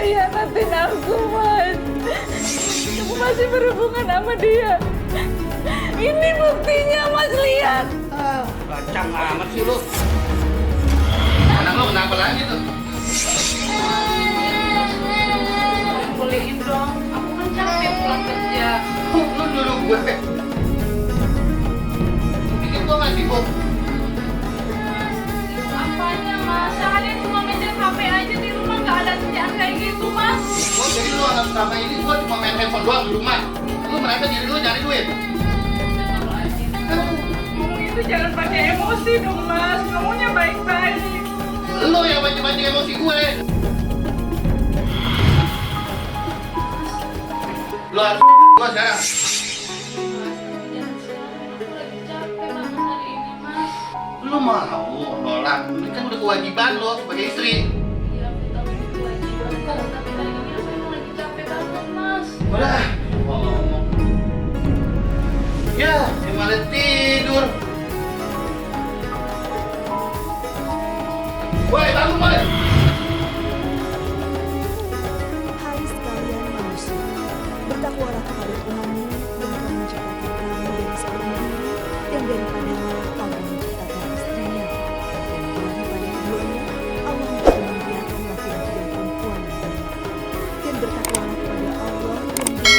hianatin aku, Mas. Kamu masih berhubungan sama dia. Ini buktinya, Mas, lihat. Kacang amat sih lu. Anak lu kenapa lagi tuh? Bolehin dong. Aku kan capek pulang kerja. Lu dulu gue. Bikin gue nggak sibuk. Apanya, Mas? Seharian cuma meja HP aja di rumah, nggak ada kerjaan kayak gitu, Mas. Oh, jadi lu anak selama ini gue cuma main handphone doang di rumah. Lu merasa diri lu cari duit. Ngomong itu jangan pakai emosi dong, Mas. Ngomongnya baik-baik. Lu yang banyak-banyak emosi gue. Lu harus gue sekarang. Lu mau nolak, ini kan udah kewajiban lo sebagai istri. Iya, aku tahu ini kewajiban, Mas. Tapi kali ini aku emang lagi capek banget, Mas. Udah, ngomong. Ya, dia malah tidur. Woi, bangun, woi. Hai sekalian manusia, bertakwalah kepada Tuhanmu yang telah menciptakan kamu dari seorang diri dan daripadanya Allah menciptakan istrinya. Dan daripada keduanya Allah membiarkan laki-laki dan perempuan yang banyak. Dan bertakwalah kepada Allah yang dengan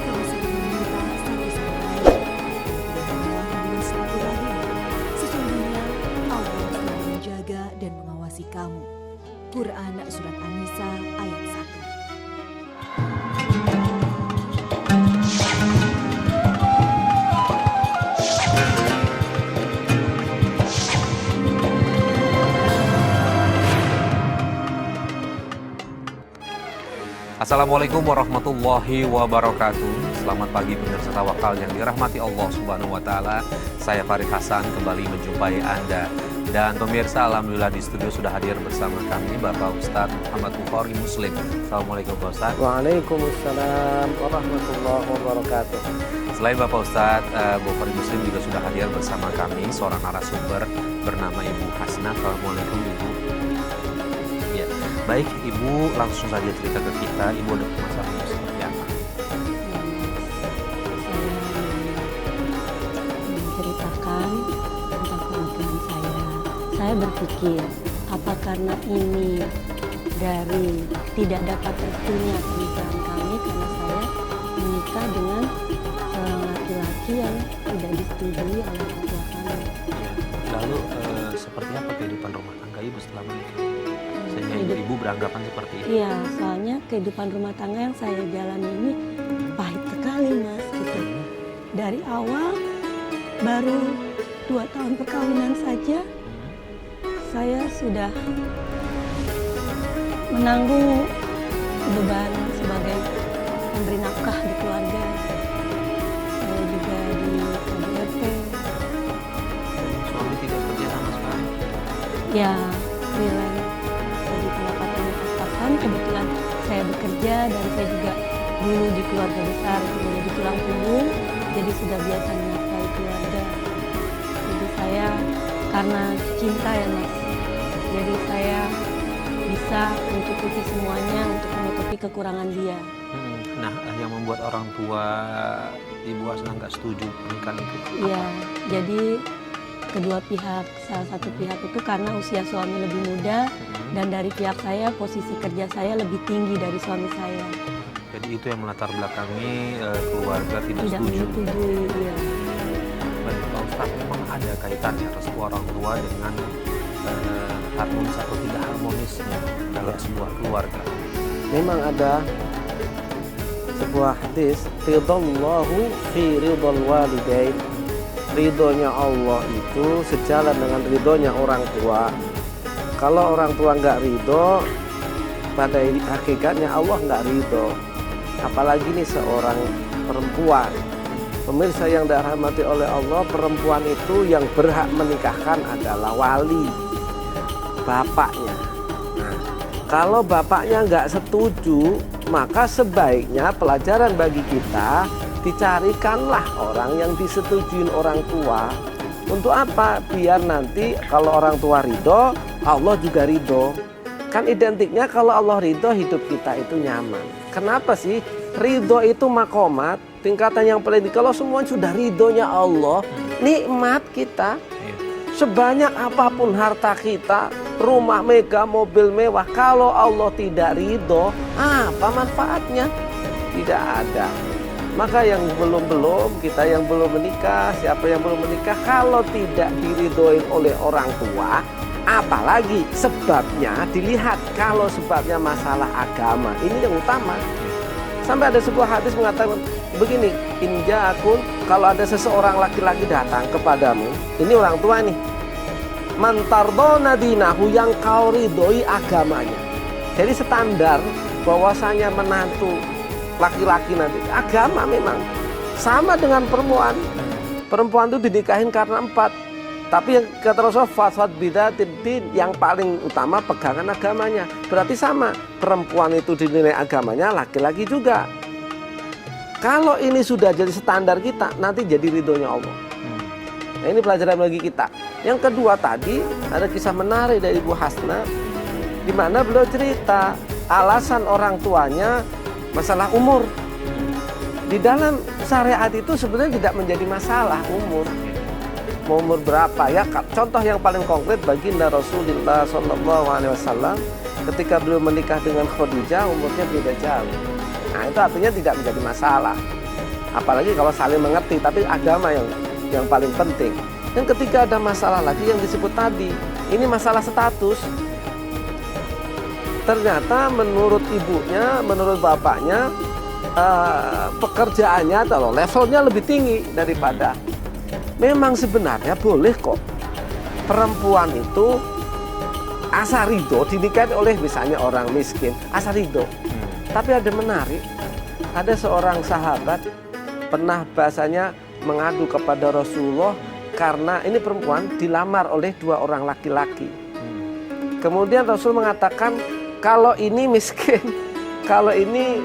kamu saling meminta satu sama lain. Dan dengan silaturahim, sesungguhnya Allah telah menjaga dan mengawasi kamu. Quran Surat An-Nisa ayat 1. Assalamualaikum warahmatullahi wabarakatuh. Selamat pagi pemirsa Tawakal yang dirahmati Allah Subhanahu wa taala. Saya Farid Hasan kembali menjumpai Anda. Dan pemirsa, alhamdulillah di studio sudah hadir bersama kami Bapak Ustadz Muhammad Bukhari Muslim. Assalamualaikum Pak Ustadz. Waalaikumsalam warahmatullahi wabarakatuh. Selain Bapak Ustadz, Bukhari Muslim juga sudah hadir bersama kami seorang narasumber bernama Ibu Hasnah. Assalamualaikum Ibu. Ya, baik Ibu, langsung saja cerita ke kita. Ibu ada permasalahan seperti apa? Saya menceritakan tentang pernikahan saya. Saya berpikir, apa karena ini dari tidak dapat restunya pernikahan kami karena saya menikah dengan laki-laki yang tidak disetujui oleh orang tua kami. Lalu seperti apa kehidupan rumah tangga Ibu setelah menikah? Sehingga Ibu beranggapan seperti itu. Iya, soalnya kehidupan rumah tangga yang saya jalani ini pahit sekali, Mas, gitu. Dari awal baru 2 tahun perkawinan saja saya sudah menanggung beban sebagai pemberi nafkah di keluarga. Saya juga di KDRT. Suami tidak kerja sama sekali. Ya, freelance. Jadi pendapatannya pas-pasan. Kebetulan saya bekerja dan saya juga dulu di keluarga besar menjadi tulang punggung. Jadi sudah biasa menafkahi keluarga. Jadi saya karena cinta ya Mas. Jadi saya bisa mencukupi semuanya untuk menutupi kekurangan dia. Nah, yang membuat orang tua Ibu Hasnah nggak setuju pernikahan itu? Iya, jadi kedua pihak, salah satu pihak itu karena usia suami lebih muda dan dari pihak saya posisi kerja saya lebih tinggi dari suami saya. Jadi itu yang melatar belakangi keluarga tidak setuju. Menyetujui, iya. Baik Pak Ustadz, memang ada kaitannya restu orang tua dengan harmonis atau tidak harmonisnya dalam sebuah keluarga? Memang ada sebuah hadis, ridallahu fi ridal walidain. Ridhonya Allah itu sejalan dengan ridhonya orang tua. Kalau orang tua nggak ridho, pada hakikatnya Allah nggak ridho. Apalagi nih seorang perempuan. Pemirsa yang dirahmati oleh Allah, perempuan itu yang berhak menikahkan adalah wali, bapaknya. Nah, kalau bapaknya nggak setuju, maka sebaiknya pelajaran bagi kita, dicarikanlah orang yang disetujuin orang tua. Untuk apa? Biar nanti kalau orang tua ridho, Allah juga ridho. Kan identiknya kalau Allah ridho, hidup kita itu nyaman. Kenapa sih? Ridho itu makomat, tingkatan yang paling tinggi. Kalau semua sudah ridhonya Allah, nikmat kita. Sebanyak apapun harta kita, rumah mega, mobil mewah, kalau Allah tidak ridho, apa manfaatnya? Tidak ada. Maka yang belum, kita yang belum menikah, siapa yang belum menikah, kalau tidak diridhoin oleh orang tua, apalagi sebabnya dilihat. Kalau sebabnya masalah agama, ini yang utama. Sampai ada sebuah hadis mengatakan begini, inja'akun, kalau ada seseorang laki-laki datang kepadamu, ini orang tua nih, man tardona dinahu, yang kau ridhoi agamanya. Jadi standar bahwasanya menantu laki-laki nanti agama memang sama dengan perempuan. Perempuan itu dinikahin karena 4. Tapi yang kata Rasul, fasad bidatin din, yang paling utama pegangan agamanya. Berarti sama, perempuan itu dinilai agamanya, laki-laki juga. Kalau ini sudah jadi standar kita, nanti jadi ridhonya Allah. Nah, ini pelajaran bagi kita. Yang kedua tadi ada kisah menarik dari Ibu Hasna, di mana beliau cerita alasan orang tuanya masalah umur. Di dalam syariat itu sebenarnya tidak menjadi masalah umur. Mau umur berapa ya? Contoh yang paling konkret baginda Rasulullah SAW ketika beliau menikah dengan Khadijah, umurnya beda jauh. Nah, itu artinya tidak menjadi masalah. Apalagi kalau saling mengerti, tapi agama yang paling penting. Dan ketika ada masalah lagi yang disebut tadi, ini masalah status. Ternyata menurut ibunya, menurut bapaknya, pekerjaannya atau levelnya lebih tinggi daripada. Memang sebenarnya boleh kok perempuan itu asal ridho dinikahi oleh misalnya orang miskin, asal ridho. Tapi ada menarik, ada seorang sahabat pernah bahasanya mengadu kepada Rasulullah karena ini perempuan dilamar oleh 2 orang laki-laki. Kemudian Rasul mengatakan, kalau ini miskin, kalau ini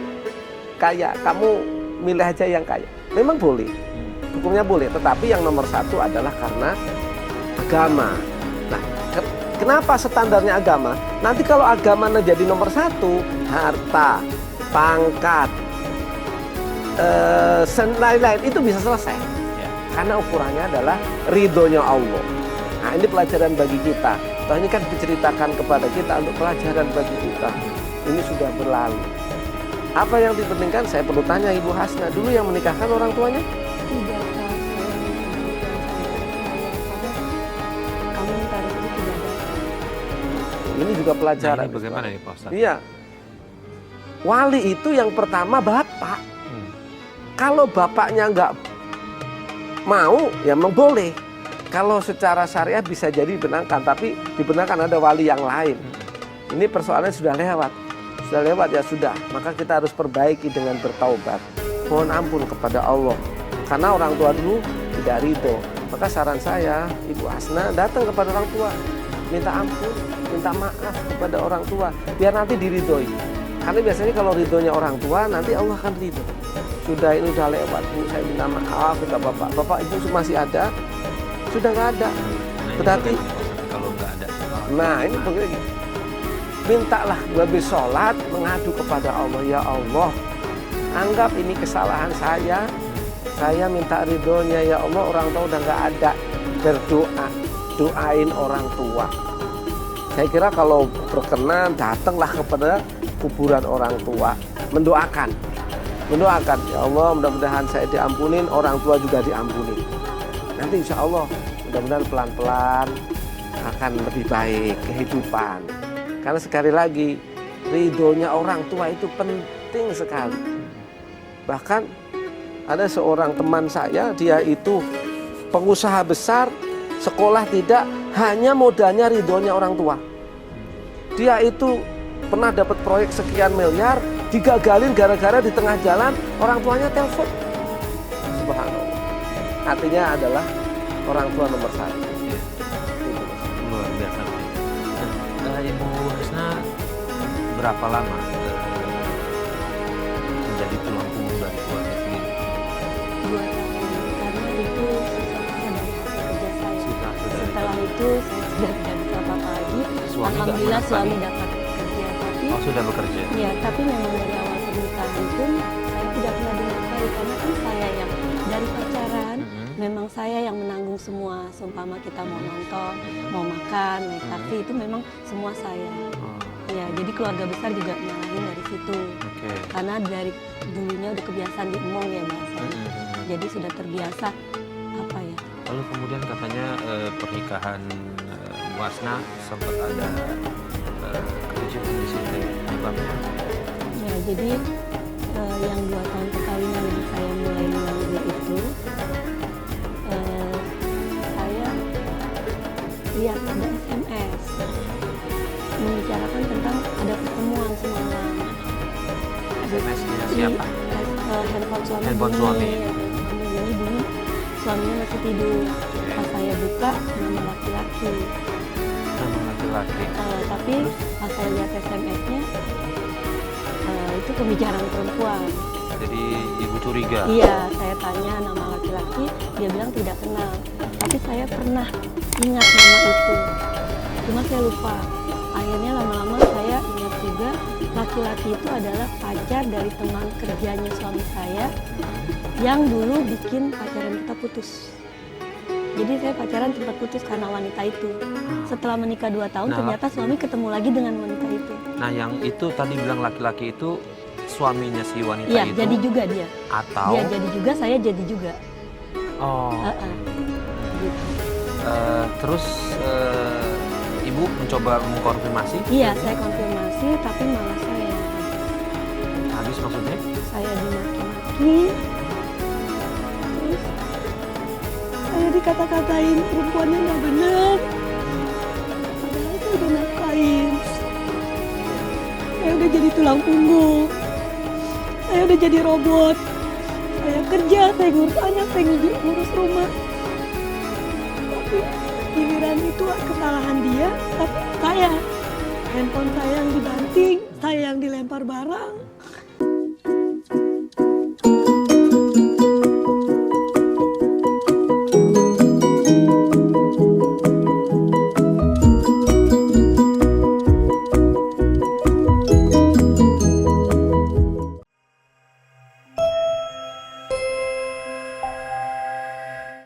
kaya, kamu milih aja yang kaya. Memang boleh, hukumnya boleh, tetapi yang nomor 1 adalah karena agama. Nah, kenapa standarnya agama? Nanti kalau agama jadi nomor 1, harta, pangkat, lain-lain itu bisa selesai. Karena ukurannya adalah ridhonya Allah. Nah, ini pelajaran bagi kita. Toh ini kan diceritakan kepada kita untuk pelajaran bagi kita. Ini sudah berlalu. Apa yang dipentingkan? Saya perlu tanya Ibu Hasna dulu, yang menikahkan orang tuanya? Tidak, Kak. Saya menikahkan sama saya, kami minta rezeki tidak ada. Ini juga pelajaran. Nah, ini bagaimana nih Pak Ustaz? Iya. Wali itu yang pertama bapak. Kalau bapaknya nggak mau, ya memang boleh. Kalau secara syariat bisa jadi dibenarkan, tapi dibenarkan ada wali yang lain. Ini persoalannya sudah lewat. Sudah lewat ya sudah. Maka kita harus perbaiki dengan bertaubat. Mohon ampun kepada Allah. Karena orang tua dulu tidak ridho. Maka saran saya, Ibu Hasna datang kepada orang tua. Minta ampun, minta maaf kepada orang tua. Biar nanti diridhoi. Karena biasanya kalau ridhonya orang tua, nanti Allah akan ridho. Sudah ini udah lewat, Bu, saya minta maaf kepada bapak. Bapak ibu masih ada? Sudah nggak ada. Berarti kalau nggak ada. Nah, ini begini. Mintalah lebih sholat, mengadu kepada Allah. Ya Allah, anggap ini kesalahan saya. Saya minta ridhonya, ya Allah, orang tua udah nggak ada. Berdoa, doain orang tua. Saya kira kalau berkenan, datanglah kepada kuburan orang tua, mendoakan, ya Allah, mudah-mudahan saya diampunin, orang tua juga diampunin. Nanti insya Allah, mudah-mudahan pelan-pelan akan lebih baik kehidupan. Karena sekali lagi, ridhonya orang tua itu penting sekali. Bahkan ada seorang teman saya, dia itu pengusaha besar, sekolah tidak, hanya modalnya ridhonya orang tua. Dia itu pernah dapat proyek sekian miliar, digagalin gara-gara di tengah jalan orang tuanya telepon. Subhanallah. Artinya adalah orang tua nomor 1. Luar biasa. Nah, Ibu Hasna berapa lama menjadi tulang punggung dari keluarga sendiri? 2 tahun, karena itu sisanya dari hasil kerja saya. Setelah itu saya sudah tidak bisa apa-apa lagi. Suami Alhamdulillah nggak suami menafkahi? dapat kerja. Oh, sudah bekerja. Ya, tapi memang dari awal pernikahan pun saya tidak pernah dinafkahi karena kan saya yang dari pacaran memang saya yang menanggung semua. Seumpama kita mau nonton, mau makan, naik taksi itu memang semua saya. Oh, Ya, jadi keluarga besar juga nyalahin dari situ. oke. Karena dari dulunya udah kebiasaan diemong ya bahasanya. Jadi sudah terbiasa apa ya? Lalu kemudian katanya pernikahan Bu Asna sempat ada kericuhan di situ. Penyebabnya? Ya, jadi yang 2 tahun perkawinan yang saya mulai nganggur itu, saya lihat ada SMS membicarakan tentang ada pertemuan semalam. SMS-nya siapa? Handphone suami. Handphone suami. Ini dulu suaminya masih tidur. Pas saya buka nama laki-laki. Nama laki-laki. Tapi pas saya lihat SMS-nya itu pembicaraan perempuan. Jadi ibu curiga. Iya, saya tanya nama laki-laki, dia bilang tidak kenal. Tapi saya pernah ingat nama itu. Cuma saya lupa. Akhirnya lama-lama saya ingat juga laki-laki itu adalah pacar dari teman kerjanya suami saya yang dulu bikin pacaran kita putus. Jadi saya pacaran sempat putus karena wanita itu. Setelah menikah 2 tahun, ternyata suami ketemu lagi dengan wanita itu. Nah, yang itu tadi bilang laki-laki itu suaminya si wanita Iya, itu? jadi juga dia. Atau? Dia jadi juga, saya jadi juga. Oh. Gitu. Terus ibu mencoba mengkonfirmasi? Iya, saya konfirmasi, tapi malah saya Habis maksudnya? dimaki-maki. Terus saya dikata-katain perempuannya nggak benar. Padahal saya udah nafkahin. Saya udah jadi tulang punggung. Saya udah jadi robot. Saya kerja, saya ngurus anak, saya ngurus rumah. Tapi giliran itu kesalahan dia, tapi saya. Handphone saya yang dibanting, saya yang dilempar barang.